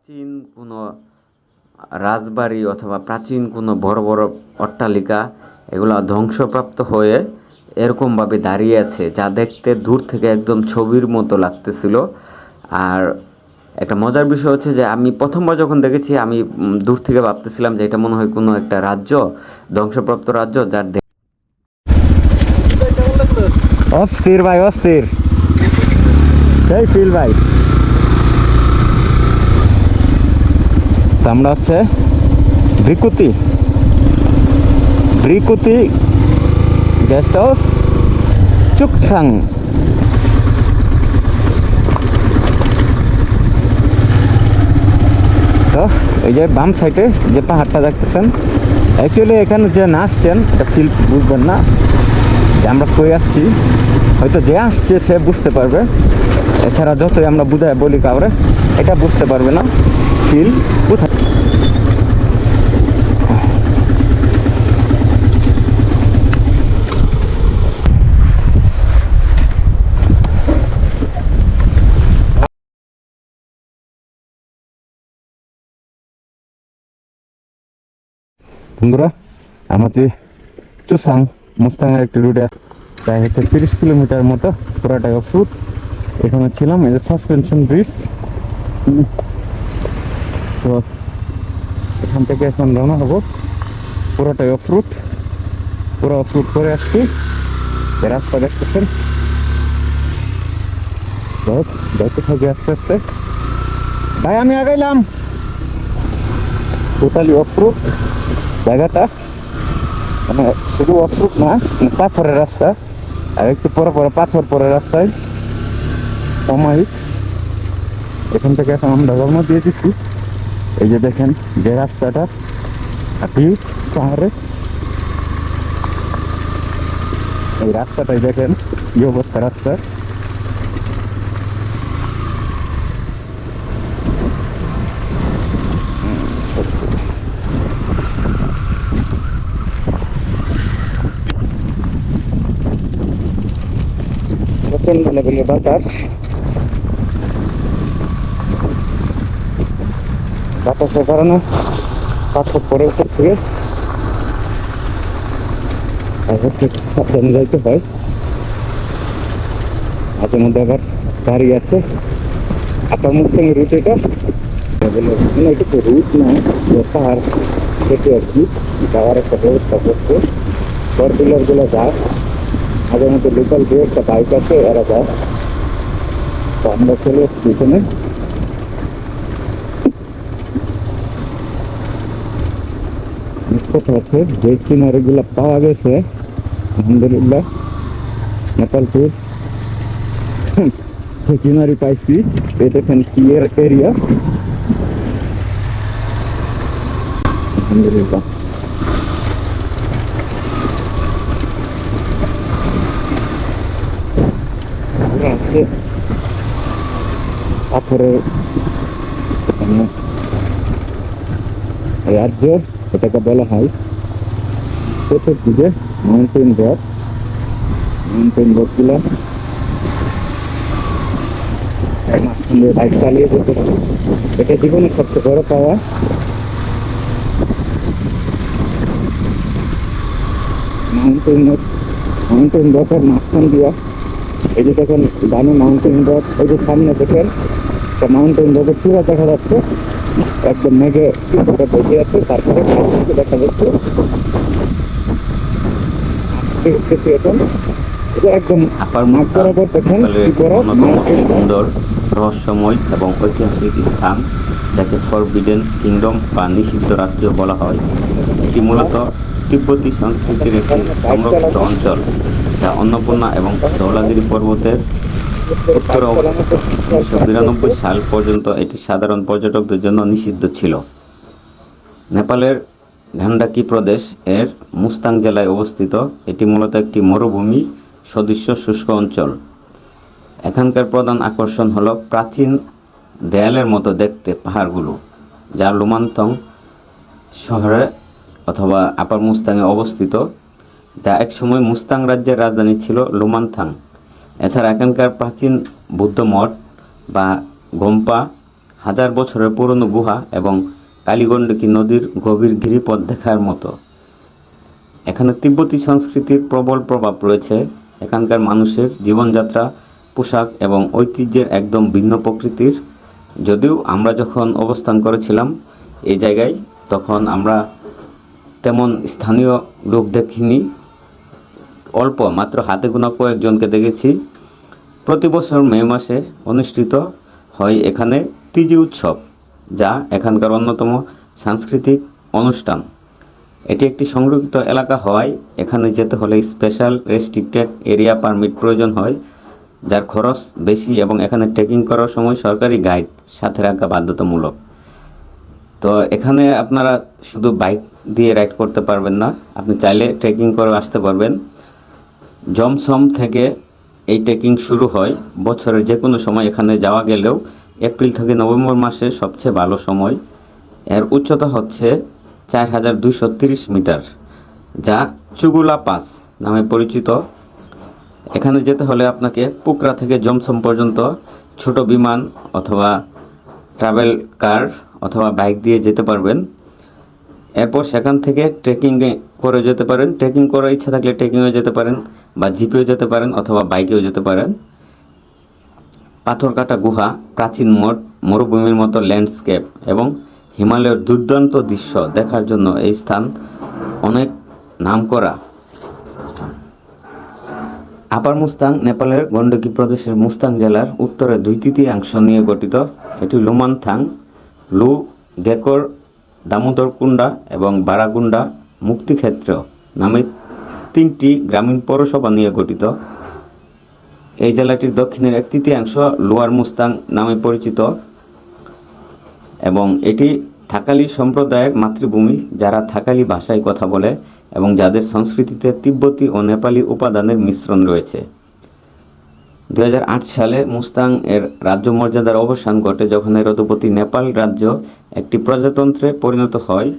প্রাচীন কোনো রাজবাড়ি অথবা প্রাচীন কোনো বড় বড় অট্টালিকা এগুলো ধ্বংসপ্রাপ্ত হয়ে এরকমভাবে দাঁড়িয়ে আছে, যা দেখতে দূর থেকে একদম ছবির মতো লাগতেছিল। আর একটা মজার বিষয় হচ্ছে যে আমি প্রথমবার যখন দেখেছি আমি দূর থেকে ভাবতেছিলাম যে এটা মনে হয় কোনো একটা রাজ্য, ধ্বংসপ্রাপ্ত রাজ্য যার অস্থির ভাই, অস্থির সেই ফিল ভাই। তো আমরা হচ্ছে ব্রিকুতি গেস্ট হাউস চুকসাং। তো এই যে বাম সাইডে যে পাহাড়টা দেখতেছেন, অ্যাকচুয়ালি এখানে যে না আসছেন এটা ফিল বুঝবেন না যে আমরা কই আসছি। হয়তো যে আসছে সে বুঝতে পারবে, এছাড়া যতই আমরা বুঝাই বলি কাউরে এটা বুঝতে পারবে না ফিল কোথায়। বন্ধুরা, আমার যে চুসাং মুস্তাংয়ের একটি রুটে প্রায় হচ্ছে 30 কিলোমিটার মতো, পুরাটাই অফ রুট। এখানে ছিলাম, এই যে সাসপেনশন ব্রিজ। তো এখান থেকে এখন রওনা হবো, পুরোটাই অফ রুট, পুরো অফ রুট করে আসছি। রাস্তা দেখতেছেন, দেখতে থাকি আস্তে আস্তে। ভাই আমি আগাইলাম, টোটালি অফ রুট জায়গাটা, মানে শুধু অফ রুট না, পাথরের রাস্তা, আর একটু পরে পরে পাথর পরে রাস্তায় অমায়িক। এখান থেকে এখন আমরা রওনা দিয়ে দিচ্ছি। এই যে দেখেন যে রাস্তাটা ভিউ পাহাড়ে, এই রাস্তাটাই দেখেন কি অবস্থা রাস্তা। প্রচন্ড লেভেলের বাতাসের কারণে পাথর পরে উপর থেকে সাবধানে যাইতে হয়। মাঝে মধ্যে আবার গাড়ি আছে। আপনার মুখসঙ্গে রুট এটা, এটা তো রুট না, পাহাড় কেটে আর কি যাওয়ার একটা ব্যবস্থা করছে। ফোর হুইলার গুলো যায়, মাঝে মধ্যে লোকাল যে একটা বাইক আছে এরা যায়। তো আমরা চলে এসছি এখানে। কথা হচ্ছে যে সিনারি গুলা পাওয়া গেছে আলহামদুলিল্লাহ, নেপালপুর যে সিনারি পাইছি এটা এখানে ক্লিয়ার এরিয়া আলহামদুলিল্লাহ। আছে পাথরের রাজ্য, এটাকে বলা হয় চতুর্দিকে মাউন্টেন রোড গুলা মাঝখানে বাইক চালিয়ে যেতে। এটা জীবনের সবচেয়ে বড় পাওয়া। মাউন্টেন রকের মাঝখান দিয়া, এই যে দেখেন ডানে মাউন্টেন রক, এই যে সামনে দেখেন মাউন্টেন রকের চূড়া দেখা যাচ্ছে, একদম মেঘে বসে আছে। তারপরে দেখা যাচ্ছে এখন একদম সুন্দর, রহস্যময় এবং ঐতিহাসিক স্থান, যাকে ফরবিডেন কিংডম বা নিষিদ্ধ রাজ্য বলা হয়। এটি মূলত তিব্বতী সংস্কৃতির একটি সংরক্ষিত অঞ্চল, যা অন্নপূর্ণা এবং ধৌলাগিরি পর্বতের উত্তরে অবস্থিত। 1992 সাল পর্যন্ত এটি সাধারণ পর্যটকদের জন্য নিষিদ্ধ ছিল। নেপালের গান্ডাকি প্রদেশ এর মুস্তাং জেলায় অবস্থিত। এটি মূলত একটি মরুভূমি সদৃশ শুষ্ক অঞ্চল। এখানকার প্রধান আকর্ষণ হলো প্রাচীন দেয়ালের মতো দেখতে পাহাড়গুলো, যা লুমান্থং শহরে অথবা আপার মুস্তাংয়ে অবস্থিত, যা একসময় মুস্তাং রাজ্যের রাজধানী ছিল লুমান্থাং। এছাড়া এখানকার প্রাচীন বৌদ্ধ মঠ বা গোম্পা হাজার বছরের পুরনো গুহা এবং কালীগণ্ডকী নদীর গভীর গিরিপথ দেখার মতো। এখানে তিব্বতী সংস্কৃতির প্রবল প্রভাব রয়েছে। এখানকার মানুষের জীবনযাত্রা, পোশাক এবং ঐতিহ্যের একদম ভিন্ন প্রকৃতির। যদিও আমরা যখন অবস্থান করেছিলাম এই জায়গায়, তখন আমরা তেমন স্থানীয় লোক দেখিনি, অল্প মাত্র হাতে গোনা কয়েকজনকে দেখেছি। প্রতি বছর মে মাসে অনুষ্ঠিত হয় এখানে তিজি উৎসব, যা এখানকার অন্যতম সাংস্কৃতিক অনুষ্ঠান। এটি একটি সংরক্ষিত এলাকা হওয়ায় এখানে যেতে হলে স্পেশাল রেস্ট্রিক্টেড এরিয়া পারমিট প্রয়োজন হয়, যার খরচ বেশি এবং এখানে ট্রেকিং করার সময় সরকারি গাইড সাথে রাখা বাধ্যতামূলক। তো এখানে আপনারা শুধু বাইক দিয়ে রাইড করতে পারবেন না, আপনি চাইলে ট্রেকিং করে আসতে পারবেন। জমসম থেকে এই ট্রেকিং শুরু হয়। বছরের যে কোনো সময় এখানে যাওয়া গেলেও এপ্রিল থেকে নভেম্বর মাসে সবচেয়ে ভালো সময়। এর উচ্চতা হচ্ছে 4230 মিটার, যা চুগুলা পাস নামে পরিচিত। এখানে যেতে হলে আপনাকে পোকরা থেকে জমসম পর্যন্ত ছোট বিমান অথবা ট্রাভেল কার অথবা বাইক দিয়ে যেতে পারবেন। এরপর সেখান থেকে ট্রেকিং করে যেতে পারেন। ট্রেকিং করার ইচ্ছা থাকলে ট্রেকিংয়ে যেতে পারেন, বা জিপেও যেতে পারেন অথবা বাইকেও যেতে পারেন। পাথর কাটা গুহা, প্রাচীন মঠ, মরুভূমির মতো ল্যান্ডস্কেপ এবং হিমালয়ের দুর্দান্ত দৃশ্য দেখার জন্য এই স্থান অনেক নামকরা। আপার মুস্তাং নেপালের গণ্ডকী প্রদেশের মুস্তাং জেলার উত্তরে 2/3 নিয়ে গঠিত। এটি লুমানথাং, লু গেকর, দামোদরকুন্ডা এবং বারাগুন্ডা মুক্তিক্ষেত্র নামে 3টি গ্রামীণ পৌরসভা নিয়ে গঠিত। এই জেলাটির দক্ষিণের 1/3 লোয়ার মুস্তাং নামে পরিচিত এবং এটি থাকালি সম্প্রদায়ের মাতৃভূমি, যারা থাকালি ভাষায় কথা বলে এবং যাদের সংস্কৃতিতে তিব্বতী ও নেপালি উপাদানের মিশ্রণ রয়েছে। 2008 সালে মুস্তাং এর রাজ্য মর্যাদার অবসান ঘটে, যখন এর অধিপতি নেপাল রাজ্য একটি প্রজাতন্ত্রে পরিণত হয়।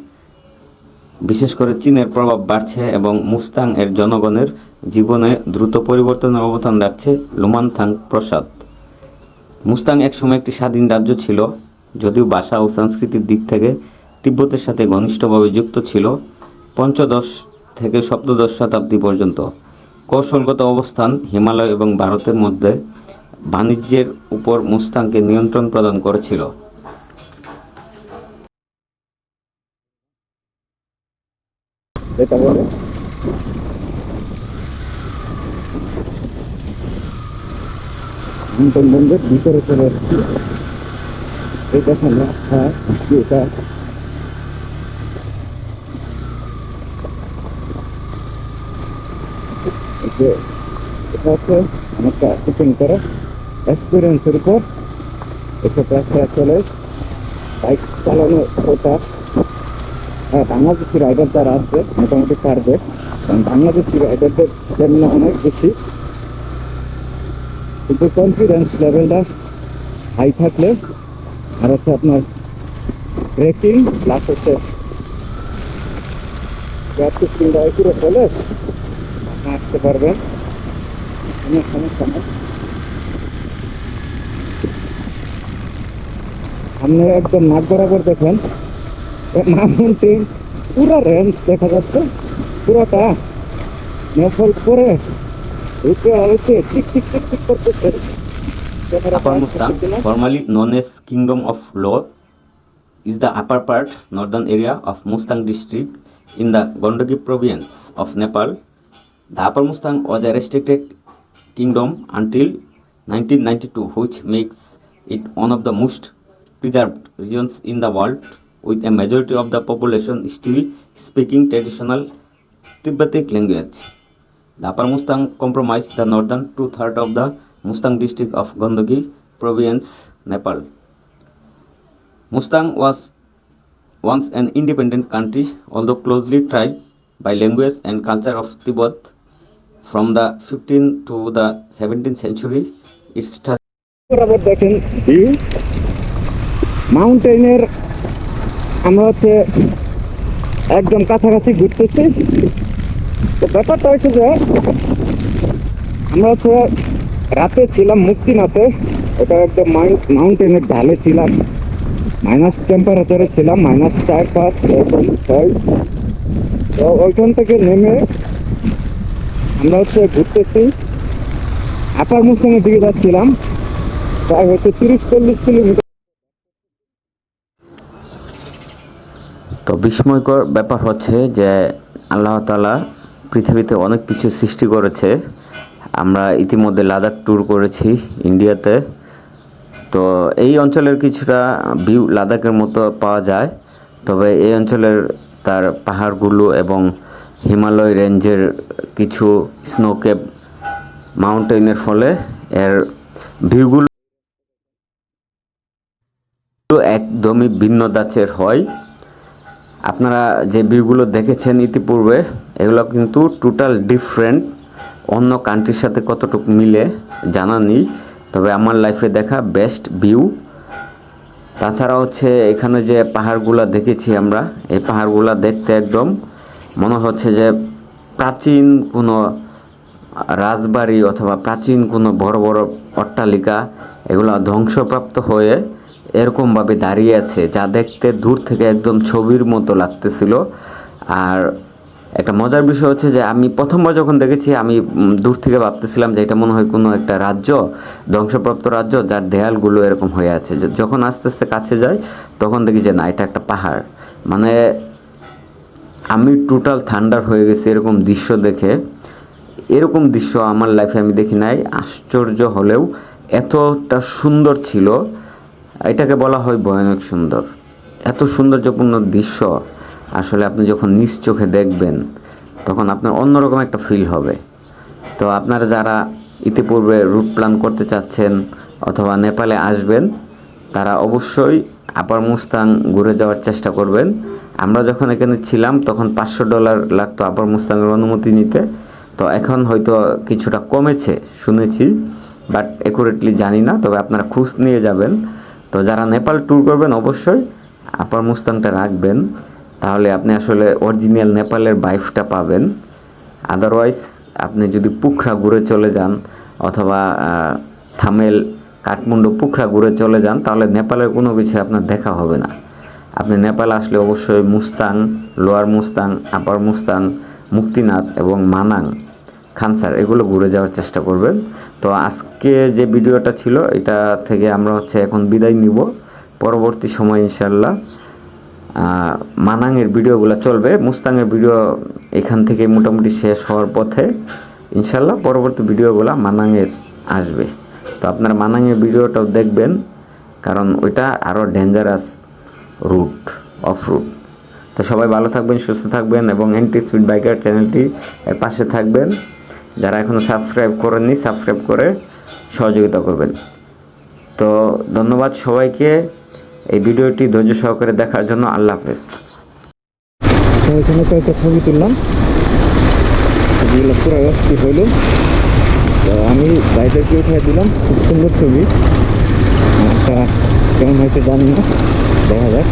বিশেষ করে চীনের প্রভাব বাড়ছে এবং মুস্তাং এর জনগণের জীবনে দ্রুত পরিবর্তনের অবদান রাখছে লুমানথাং প্রাসাদ। মুস্তাং একসময় একটি স্বাধীন রাজ্য ছিল, যদিও ভাষা ও সংস্কৃতির দিক থেকে তিব্বতের সাথে ঘনিষ্ঠভাবে যুক্ত ছিল। 5ম থেকে 7ম শতাব্দী পর্যন্ত কৌশলগত অবস্থান হিমালয় এবং ভারতের মধ্যে বাণিজ্যের উপর মুস্তাংকে নিয়ন্ত্রণ প্রদান করেছিল। এটা বলে বন্ধের ভিতরে চলে এসেছি। এটা সামনে রাস্তা, এটা এটা হচ্ছে অনেকটা শুটিং করে এক্সপিরিয়েন্সের উপর এসব রাস্তায় চলে বাইক চালানো। ওটা হ্যাঁ, বাংলাদেশি রাইডার যারা আছে মোটামুটি পারবে, কারণ বাংলাদেশি রাইডারদের স্ট্যামিনা অনেক বেশি, কিন্তু কনফিডেন্স লেভেলটা হাই থাকলে আর হচ্ছে আপনার ব্রেকিং প্লাস হচ্ছে প্র্যাকটিসটা একুরে চলে আপনি আসতে পারবেন, কোনো সমস্যা নেই। সামনে একদম নাক বরাবর দেখেন মাউন্টেন, পুরো রেঞ্জ দেখা যাচ্ছে, পুরোটা নেফল করে উঠে আলোতে ঠিক ঠিক ঠিক ঠিক করতেছে। Upper Mustang, formerly known as Kingdom of Lo, is the upper part, northern area of Mustang district in the Gandaki province of Nepal. The Upper Mustang was a restricted kingdom until 1992, which makes it one of the most preserved regions in the world, with a majority of the population still speaking traditional Tibetic language. The Upper Mustang comprised the northern 2/3 of the Mustang district of Gandaki province, Nepal. Mustang was once an independent country, although closely tied by language and culture of Tibet. From the 15th to the 17th century, its বরাবর দেখেন view মাউন্টেনের। আমরা হচ্ছে একদম কাছাকাছি ঘুরতেছি। তো ব্যাপারটা হচ্ছে যে আমরা হচ্ছে রাতে ছিলাম মুক্তিনাথে, ওটা একদম মাউন্টেনের ঢালে ছিলাম, মাইনাস টেম্পারেচারে ছিলাম, -4, -5 এরকম 6। তো ওইখান থেকে নেমে আমরা হচ্ছে ঘুরতেছি, আপার মুসলিমের দিকে যাচ্ছিলাম, প্রায় হচ্ছে 30-40 কিলোমিটার। তো বিস্ময়কর ব্যাপার হচ্ছে যে আল্লাহ তাআলা পৃথিবীতে অনেক কিছু সৃষ্টি করেছে। আমরা ইতিমধ্যে লাদাখ ট্যুর করেছি ইন্ডিয়াতে। তো এই অঞ্চলের কিছুটা ভিউ লাদাখের মতো পাওয়া যায়, তবে এই অঞ্চলের তার পাহাড়গুলো এবং হিমালয় রেঞ্জের কিছু স্নোকেপ মাউন্টেনের ফলে এর ভিউগুলো একদমই ভিন্ন ধাঁচের হয়। আপনারা যে ভিউগুলো দেখেছেন ইতিপূর্বে, এগুলো কিন্তু টোটাল ডিফারেন্ট। অন্য কান্ট্রির সাথে কতটুকু মিলে জানা নেই, তবে আমার লাইফে দেখা বেস্ট ভিউ। তাছাড়া হচ্ছে এখানে যে পাহাড়গুলো দেখেছি আমরা, এই পাহাড়গুলো দেখতে একদম মনে হচ্ছে যে প্রাচীন কোনো রাজবাড়ি অথবা প্রাচীন কোনো বড় বড় অট্টালিকা এগুলো ধ্বংসপ্রাপ্ত হয়ে এরকমভাবে দাঁড়িয়ে আছে, যা দেখতে দূর থেকে একদম ছবির মতো লাগতেছিল। আর একটা মজার বিষয় হচ্ছে যে আমি প্রথমবার যখন দেখেছি, আমি দূর থেকে ভাবতেছিলাম যে এটা মনে হয় কোনো একটা রাজ্য, ধ্বংসপ্রাপ্ত রাজ্য যার দেয়ালগুলো এরকম হয়ে আছে। যখন আস্তে আস্তে কাছে যাই তখন দেখি যে না, এটা একটা পাহাড়। মানে আমি টোটাল থান্ডার হয়ে গেছি এরকম দৃশ্য দেখে। এরকম দৃশ্য আমার লাইফে আমি দেখি নাই। আশ্চর্য হলেও এতটা সুন্দর ছিল, এটাকে বলা হয় ভয়ানক সুন্দর। এত সৌন্দর্যপূর্ণ দৃশ্য আসলে আপনি যখন নিজ চোখে দেখবেন তখন আপনার অন্যরকম একটা ফিল হবে। তো আপনারা যারা ইতিপূর্বে রুট প্ল্যান করতে চাচ্ছেন অথবা নেপালে আসবেন, তারা অবশ্যই আপার মুস্তাং ঘুরে যাওয়ার চেষ্টা করবেন। আমরা যখন এখানে ছিলাম তখন $500 লাগতো আপার মুস্তাংয়ের অনুমতি নিতে। তো এখন হয়তো কিছুটা কমেছে শুনেছি, বাট অ্যাকুরেটলি জানি না, তবে আপনারা খোঁজ নিয়ে যাবেন। তো যারা নেপাল ট্যুর করবেন অবশ্যই আপার মুস্তাংটা রাখবেন, তাহলে আপনি আসলে অরিজিনাল নেপালের ভাইবটা পাবেন। আদারওয়াইজ আপনি যদি পোখরা ঘুরে চলে যান অথবা থামেল, কাঠমান্ডু, পোখরা ঘুরে চলে যান, তাহলে নেপালের কোনো কিছু আপনার দেখা হবে না। আপনি নেপাল আসলে অবশ্যই মুস্তাং, লোয়ার মুস্তাং, আপার মুস্তাং, মুক্তিনাথ এবং মানাং, খানসার এগুলো ঘুরে যাওয়ার চেষ্টা করবেন। তো আজকে যে ভিডিওটা ছিল এটা থেকে আমরা হচ্ছে এখন বিদায় নিব। পরবর্তী সময় ইনশাল্লাহ মানাংয়ের ভিডিওগুলো চলবে। মুস্তাংয়ের ভিডিও এখান থেকে মোটামুটি শেষ হওয়ার পথে, ইনশাল্লাহ পরবর্তী ভিডিওগুলো মানাংয়ের আসবে। তো আপনারা মানাংয়ের ভিডিওটাও দেখবেন, কারণ ওইটা আরও ডেঞ্জারাস রুট, অফ রুট। তো সবাই ভালো থাকবেন, সুস্থ থাকবেন এবং এনটি স্পিড বাইকার চ্যানেলটি এর পাশে থাকবেন। যারা এখনও সাবস্ক্রাইব করেননি, সাবস্ক্রাইব করে সহযোগিতা করবেন। তো ধন্যবাদ সবাইকে এই ভিডিওটি ধৈর্য সহকারে দেখার জন্য। আল্লাহ হাফেজ। তো এখানে কয়েকটা ছবি তুললাম, ছবিগুলো পুরো অস্থির হইল। তো আমি বাইরেকে উঠিয়ে দিলাম, খুব সুন্দর ছবি। কেমন হয়েছে জানি না, দেখা যাক।